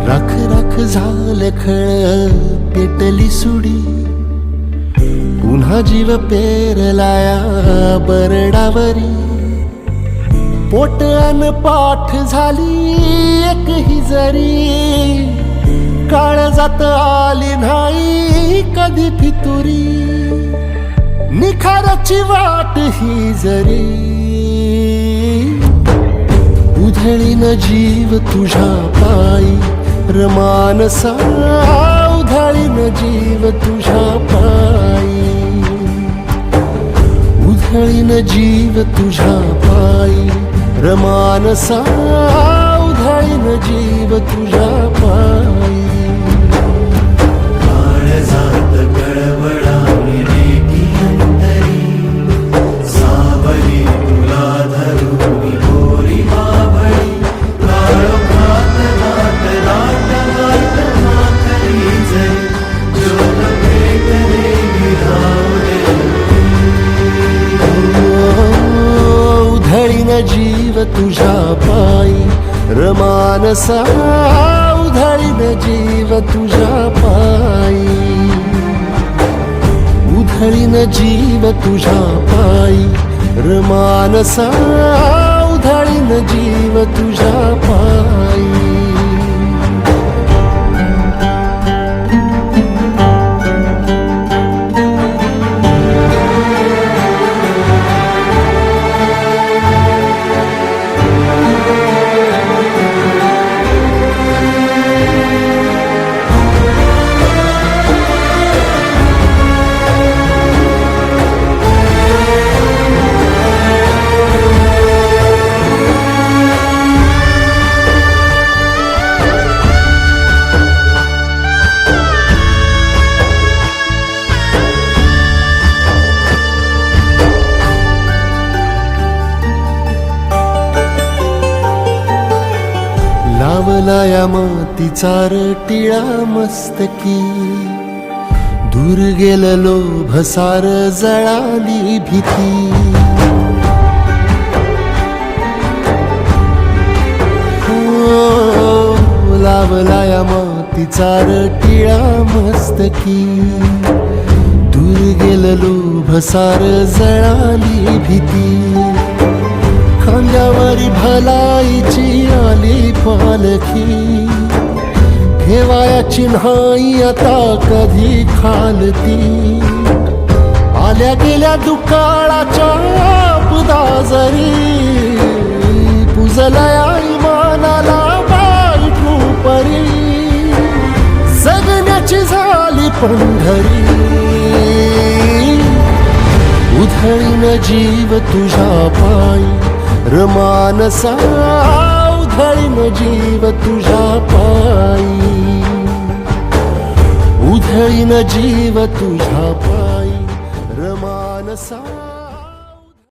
राख राख झालं खळ पेटली सुडी, पुन्हा जीव पेरलाया बरडावरी. पोट अन पाठ झाली एक ही जरी, काळजात आली नाही कधी फितुरी. निखाराची वाट ही जरी, उधळीन जीव तुझ्या पायी रमानसा. उधळीन जीव तुझ्या पायी, उधळीन जीव तुझ्या पायी रमानसा. उधळीन जीव तुझ्या पायी. काळजात गडबडावली रेगी अंतरी, सावली तुला धरून गोरी बाभळी. काळोखात दाट दाट दाट माखली जरी, ज्योत पेटले विरावले. उधळीन जीव तुझ्या पायी रमानसा. उधळीन जीव तुझ्या पायी, उधळीन जीव तुझ्या पायी रमानसा. उधळीन जीव तुझ्या पायी. लावलाया मातीचा टिळा मस्तकी, दूर गेलं लोभ सार जळाली भीती. लावलाया मातीचा टिळा मस्तकी, दूर गेलं लोभ सार जळाली भीती. खांद्यावरी भलाईची आली पालखी, ठेवायाची नाही आता कधी खालती. आल्या गेल्या दुकाळाच्या आपदा जरी, पुजलया इमानाला बायकू परी. जगण्याची झाली पंढरी, उधळीन जीव तुझ्या पायी रमानसा. उधळीन जीव तुझ्या पायी, उधळीन जीव तुझ्या पायी रमानसा.